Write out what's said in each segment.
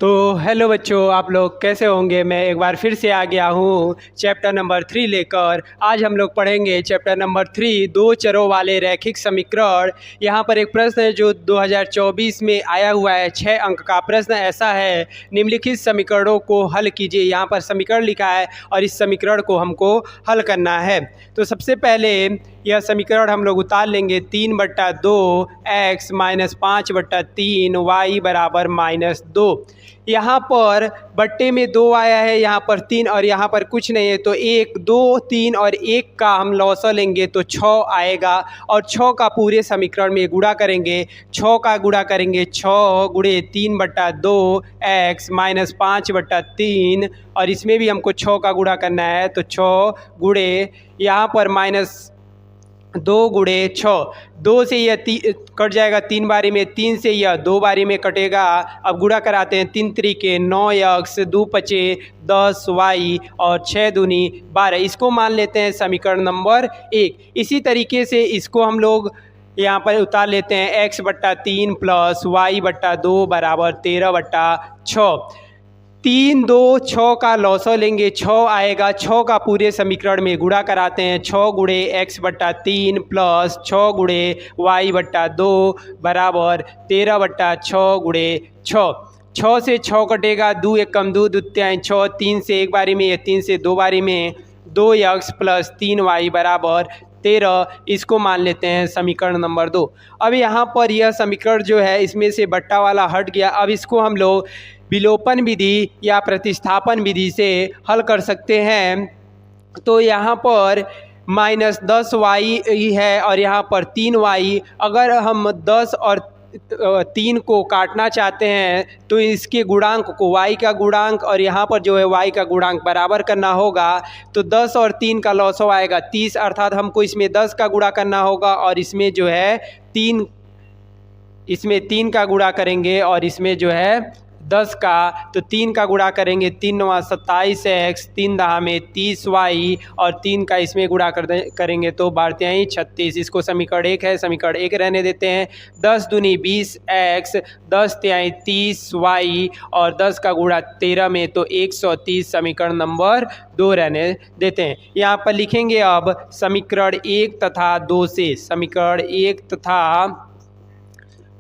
तो हेलो बच्चों, आप लोग कैसे होंगे। मैं एक बार फिर से आ गया हूँ चैप्टर नंबर 3 लेकर। आज हम लोग पढ़ेंगे चैप्टर नंबर 3, दो चरों वाले रैखिक समीकरण। यहाँ पर एक प्रश्न है जो 2024 में आया हुआ है, 6 अंक का प्रश्न ऐसा है, निम्नलिखित समीकरणों को हल कीजिए। यहाँ पर समीकरण लिखा है और इस समीकरण को हमको हल करना है। तो सबसे पहले यह समीकरण हम लोग उतार लेंगे। 3/2 x माइनस 5/3 y बराबर -2। यहाँ पर बट्टे में 2 आया है, यहाँ पर 3 और यहाँ पर कुछ नहीं है, तो 1 2 3 और 1 का हम लौसा लेंगे तो 6 आएगा। और 6 का पूरे समीकरण में गुणा करेंगे। 6 का गुणा करेंगे 6 गुणे 3/2 x माइनस 5/3 और इसमें भी हमको 6 का गुणा करना है, तो 6 गुणे यहाँ पर -2 गुणे 6, 2 से यह कट जाएगा 3 बारी में, 3 से यह 2 बारी में कटेगा। अब गुणा कराते हैं, 3 त्रिके 9x, 2 पचे 10y और 6 दूनी 12। इसको मान लेते हैं समीकरण नंबर 1। इसी तरीके से इसको हम लोग यहाँ पर उतार लेते हैं। x/3 प्लस y/2 बराबर 13/6। 3 2 6 का लौसो लेंगे, 6 आएगा। 6 का पूरे समीकरण में गुणा कराते हैं। 6 गुणे x/3 प्लस 6 गुणे y/2 बराबर 13/6 गुणे 6। 6 से 6 कटेगा, 2 1 कम 2 2 6, 3 से एक बारी में, 3 से 2 बारी में, 2x प्लस 3y बराबर 13। इसको मान लेते हैं समीकरण नंबर 2। अब यहाँ पर यह समीकरण जो है इसमें से बट्टा वाला हट गया। अब इसको हम लोग विलोपन विधि या प्रतिस्थापन विधि से हल कर सकते हैं। तो यहाँ पर -10y है और यहाँ पर 3y। अगर हम 10 और 3 को काटना चाहते हैं तो इसके गुणांक को y का गुणांक और यहाँ पर जो है y का गुणांक बराबर करना होगा। तो 10 और 3 का लॉसव आएगा 30, अर्थात हमको इसमें 10 का गुणा करना होगा और इसमें जो है 3 का गुणा करेंगे और इसमें जो है 10 का, तो 3 का गुणा करेंगे, 3 9 27x, 3 10 में 30y और 3 का इसमें गुणा करेंगे तो बढ़ते हैं 36। इसको समीकरण 1 है, समीकरण 1 रहने देते हैं। 10 दूनी 20x, 10 तिहाई 30y और 10 का गुणा 13 में, तो 130 समीकरण नंबर 2 रहने देते हैं। यहाँ पर लिखेंगे अब समीकरण 1 तथा 2 से, समीकरण 1 तथा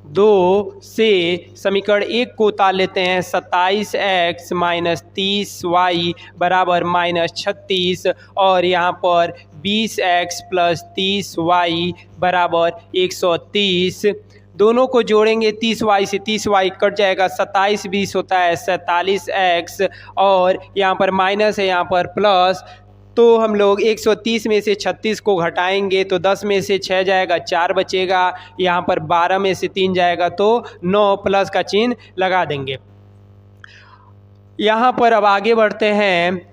2 से समीकरण 1 को उतार लेते हैं। 27x माइनस 30y बराबर -36 और यहाँ पर 20x प्लस 30y बराबर 130। दोनों को जोड़ेंगे, 30y से 30y कट जाएगा, 27 20 होता है 47x और यहाँ पर माइनस है, यहाँ पर प्लस। तो हम लोग 130 में से 36 को घटाएंगे तो 10 में से 6 जाएगा, 4 बचेगा। यहाँ पर 12 में से 3 जाएगा तो 9, प्लस का चिन्ह लगा देंगे। यहाँ पर अब आगे बढ़ते हैं।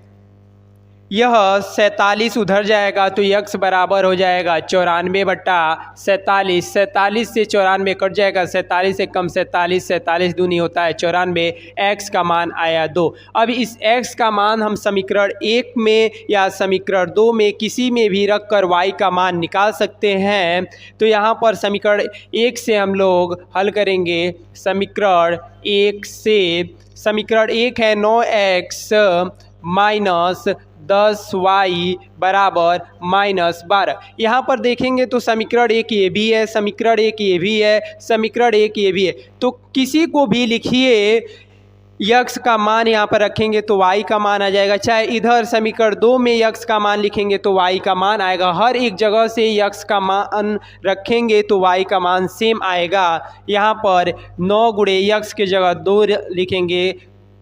यह 47 उधर जाएगा तो x बराबर हो जाएगा 94/47। 47 से 94 कट जाएगा, 47 से कम 47, 47 दूनी होता है 94। x का मान आया 2। अब इस x का मान हम समीकरण 1 में या समीकरण 2 में किसी में भी रख कर y का मान निकाल सकते हैं। तो यहाँ पर समीकरण 1 से हम लोग हल करेंगे। समीकरण 1 से, समीकरण 1 है 9x माइनस 10y बराबर -12। यहाँ पर देखेंगे तो समीकरण 1 ये भी है, समीकरण 1 ये भी है, समीकरण 1 ये भी है। तो किसी को भी लिखिए, x का मान यहाँ पर रखेंगे तो y का मान आ जाएगा। चाहे इधर समीकरण 2 में x का मान लिखेंगे तो y का मान आएगा। हर एक जगह से x का मान रखेंगे तो y का मान सेम आएगा। यहाँ पर 9 गुणे x के जगह 2 लिखेंगे,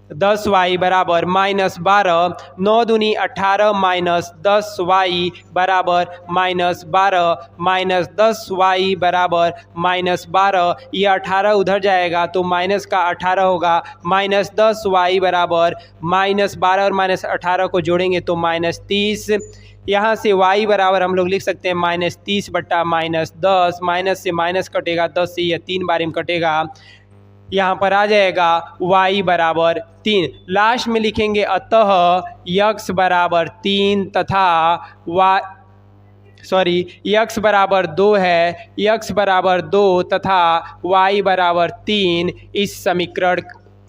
10y बराबर -12। 9 दूनी 18 माइनस 10y बराबर -12, माइनस 10y बराबर -12। ये 18 उधर जाएगा तो माइनस का 18 होगा, -10y बराबर -12 और -18 को जोड़ेंगे तो -30। यहाँ से y बराबर हम लोग लिख सकते हैं -30/-10। माइनस से माइनस कटेगा, 10 से यह 3 बारी में कटेगा, यहाँ पर आ जाएगा y बराबर 3। लास्ट में लिखेंगे अतः x बराबर 3 तथा x बराबर 2 है, x बराबर 2 तथा y बराबर 3। इस समीकरण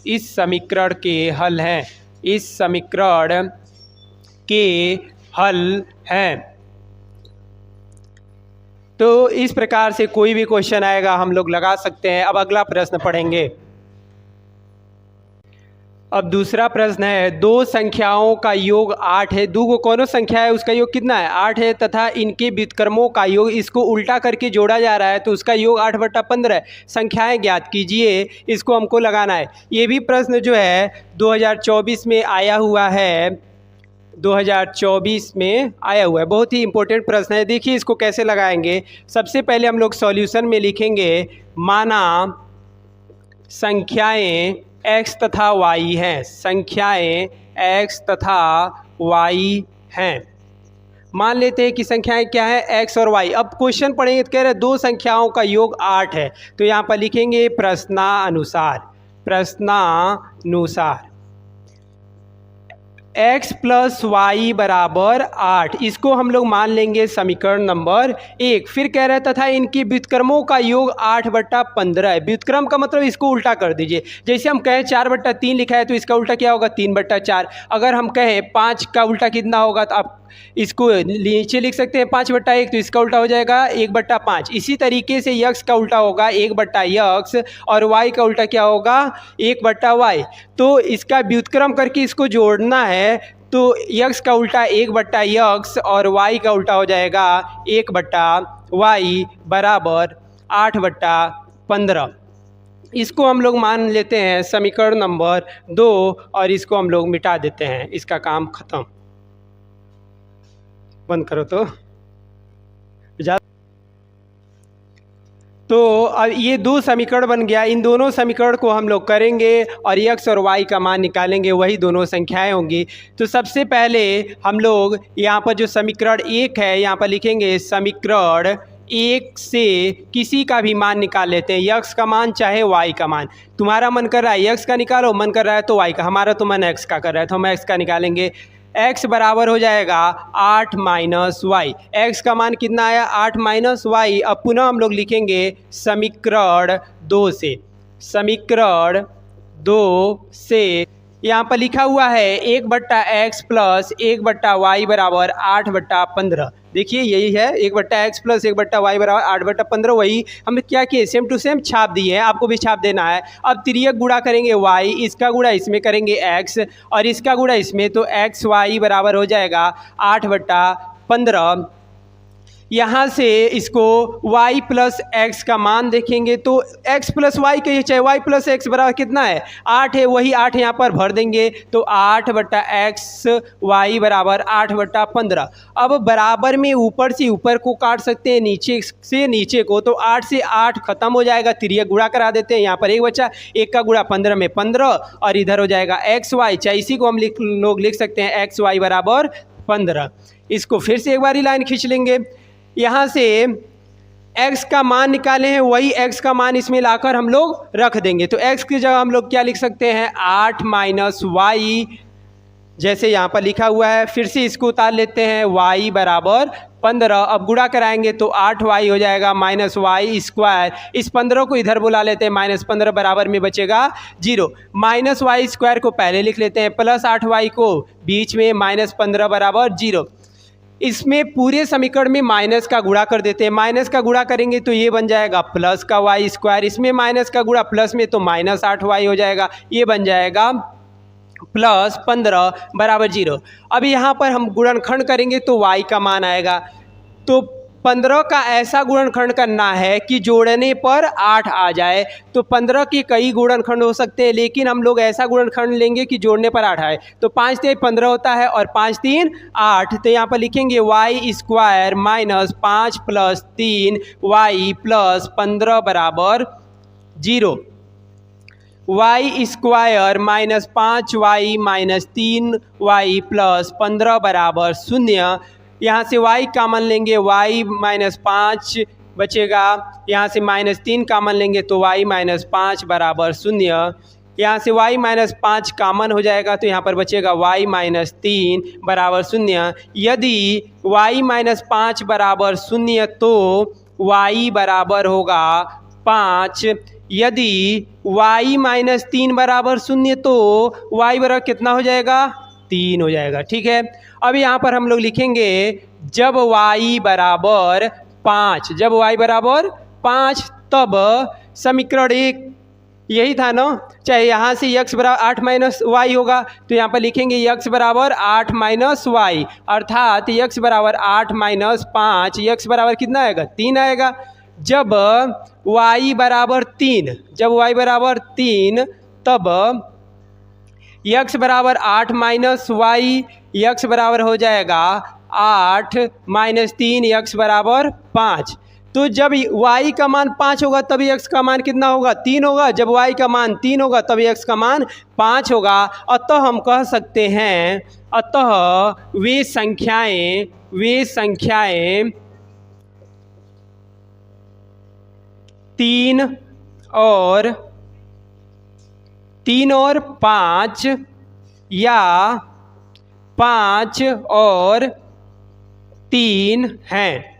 इस समीकरण के हल हैं, इस समीकरण के हल हैं। तो इस प्रकार से कोई भी क्वेश्चन आएगा हम लोग लगा सकते हैं। अब अगला प्रश्न पढ़ेंगे। अब दूसरा प्रश्न है, दो संख्याओं का योग 8 है। दो को कौन संख्या है, उसका योग कितना है, 8 है, तथा इनके व्युत्क्रमों का योग, इसको उल्टा करके जोड़ा जा रहा है तो उसका योग 8/15 है। संख्याएं ज्ञात कीजिए, इसको हमको लगाना है। ये भी प्रश्न जो है 2024 में आया हुआ है, 2024 में आया हुआ है, बहुत ही इंपॉर्टेंट प्रश्न है। देखिए इसको कैसे लगाएंगे। सबसे पहले हम लोग सॉल्यूशन में लिखेंगे, माना संख्याएं x तथा y हैं, संख्याएं x तथा y हैं। मान लेते हैं कि संख्याएं क्या है, x और y। अब क्वेश्चन पढ़ेंगे तो कह रहे हैं दो संख्याओं का योग 8 है, तो यहाँ पर लिखेंगे प्रश्नानुसार, प्रश्नानुसार x प्लस वाई बराबर 8, इसको हम लोग मान लेंगे समीकरण नंबर 1। फिर कह रहे हैं तथा इनकी व्युत्क्रमों का योग 8/15 है। व्युत्क्रम का मतलब इसको उल्टा कर दीजिए। जैसे हम कहें 4/3 लिखा है तो इसका उल्टा क्या होगा, 3/4। अगर हम कहें 5 का उल्टा कितना होगा, तो आप इसको नीचे लिख सकते हैं 5/1, तो इसका उल्टा हो जाएगा 1/5। इसी तरीके से यक्स का उल्टा होगा 1/यक्स और वाई का उल्टा क्या होगा, 1/वाई। तो इसका व्युत्क्रम करके इसको जोड़ना है, तो यक्स का उल्टा 1/यक्स और वाई का उल्टा हो जाएगा 1/वाई बराबर 8/15। इसको हम लोग मान लेते हैं समीकरण नंबर 2 और इसको हम लोग मिटा देते हैं, इसका काम खत्म। बंद करो तो अब ये दो समीकरण बन गया। इन दोनों समीकरण को हम लोग करेंगे और x और y का मान निकालेंगे, वही दोनों संख्याएं होंगी। तो सबसे पहले हम लोग यहाँ पर जो समीकरण 1 है यहाँ पर लिखेंगे, समीकरण 1 से किसी का भी मान निकाल लेते हैं, x का मान चाहे y का मान। तुम्हारा मन कर रहा है x का निकालो, मन कर रहा है तो y का, हमारा तो मन x का कर रहा है तो हम x का निकालेंगे। x बराबर हो जाएगा 8 माइनस वाई। एक्स का मान कितना आया, 8 माइनस वाई। अब पुनः हम लोग लिखेंगे समीकरण 2 से, समीकरण 2 से यहाँ पर लिखा हुआ है 1/x प्लस 1/y बराबर 8/15। देखिए यही है, 1/x प्लस 1/y बराबर 8/15। वही हम क्या किए, सेम टू सेम छाप दिए हैं, आपको भी छाप देना है। अब तिर्यक गुणा करेंगे y, इसका गुणा इसमें करेंगे x और इसका गुणा इसमें, तो x y बराबर हो जाएगा 8/15। यहाँ से इसको y प्लस एक्स का मान देखेंगे तो x प्लस वाई कहिए चाहे y प्लस एक्स बराबर कितना है, 8 है, वही 8 यहाँ पर भर देंगे तो 8/x y बराबर 8/15। अब बराबर में ऊपर से ऊपर को काट सकते हैं, नीचे से नीचे को, तो 8 से 8 खत्म हो जाएगा। तिर्यक गुणा करा देते हैं, यहाँ पर एक बचा, 1 का गुणा 15 में 15 और इधर हो जाएगा x y, चाहे इसी को हम लोग लिख सकते हैं x y बराबर 15। इसको फिर से एक बार लाइन खींच लेंगे। यहाँ से x का मान निकाले हैं, वही x का मान इसमें लाकर हम लोग रख देंगे। तो x की जगह हम लोग क्या लिख सकते हैं, 8 माइनस वाई, जैसे यहाँ पर लिखा हुआ है। फिर से इसको उतार लेते हैं, y बराबर 15। अब गुणा कराएंगे तो 8y हो जाएगा माइनस वाई स्क्वायर। इस 15 को इधर बुला लेते हैं, -15 बराबर में बचेगा 0। माइनस वाई स्क्वायर को पहले लिख लेते हैं, प्लस 8y को बीच में, -15 बराबर 0। इसमें पूरे समीकरण में माइनस का गुणा कर देते हैं। माइनस का गुणा करेंगे तो ये बन जाएगा प्लस का वाई स्क्वायर, इसमें माइनस का गुणा प्लस में तो -8y हो जाएगा, ये बन जाएगा प्लस 15 बराबर 0। अब यहाँ पर हम गुणनखंड करेंगे तो y का मान आएगा। तो 15 का ऐसा गुणनखंड करना है कि जोड़ने पर 8 आ जाए। तो 15 के कई गुणनखंड हो सकते हैं, लेकिन हम लोग ऐसा गुणनखंड लेंगे कि जोड़ने पर 8 आए। तो 5 3 15 होता है और 5 3 8। तो यहाँ पर लिखेंगे Y square minus 5 plus 3 Y plus 15 बराबर 0। Y square minus 5y minus 3y plus 15 बराबर 0। यहाँ से y कॉमन लेंगे, y माइनस 5 बचेगा, यहाँ से -3 कॉमन लेंगे तो y माइनस 5 बराबर 0। यहाँ से y माइनस 5 कॉमन हो जाएगा तो यहाँ पर बचेगा y माइनस 3 बराबर 0। यदि y माइनस 5 बराबर 0 तो y बराबर होगा 5। यदि y माइनस 3 बराबर 0 तो y बराबर कितना हो जाएगा? 3 हो जाएगा। ठीक है, अब यहाँ पर हम लोग लिखेंगे जब y बराबर 5, जब y बराबर 5 तब समीकरण 1 यही था ना, चाहे यहाँ से x बराबर 8 माइनस वाई होगा तो यहाँ पर लिखेंगे x बराबर 8 माइनस वाई, अर्थात x बराबर 8 माइनस 5, x बराबर कितना आएगा? 3 आएगा। जब y बराबर 3, जब y बराबर 3 तब x बराबर 8 माइनस वाई, x बराबर हो जाएगा 8 माइनस 3, x बराबर 5। तो जब y का मान 5 होगा तभी x का मान कितना होगा? 3 होगा। जब y का मान 3 होगा तभी x का मान 5 होगा। अतः हम कह सकते हैं, अतः वे संख्याएं 3 और 5 या 5 और 3 हैं।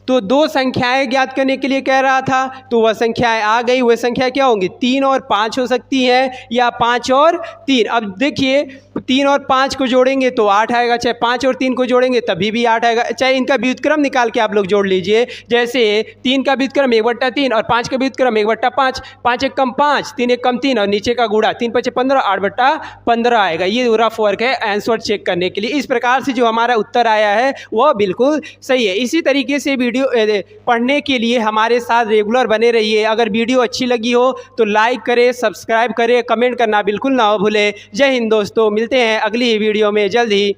तो दो संख्याएं ज्ञात करने के लिए कह रहा था, तो वह संख्याएं आ गई। वह संख्या क्या होंगी? 3 और 5 हो सकती है या 5 और 3। अब देखिए 3 और 5 को जोड़ेंगे तो 8 आएगा, चाहे 5 और 3 को जोड़ेंगे तभी भी 8 आएगा। चाहे इनका व्युत्क्रम निकाल के आप लोग जोड़ लीजिए, जैसे 3 का व्युत्क्रम 1/3 और 5 का व्युत्क्रम 1/5, 5 एक कम 5, 3 एक कम 3 और नीचे का गुणा 3 5 15, 8/15 आएगा। ये रफ वर्क है आंसर चेक करने के लिए। इस प्रकार से जो हमारा उत्तर आया है वह बिल्कुल सही है। इसी तरीके से वीडियो पढ़ने के लिए हमारे साथ रेगुलर बने रहिए। अगर वीडियो अच्छी लगी हो तो लाइक करें, सब्सक्राइब करें, कमेंट करना बिल्कुल ना भूलें। जय हिंद दोस्तों, मिलते हैं अगली वीडियो में जल्द ही।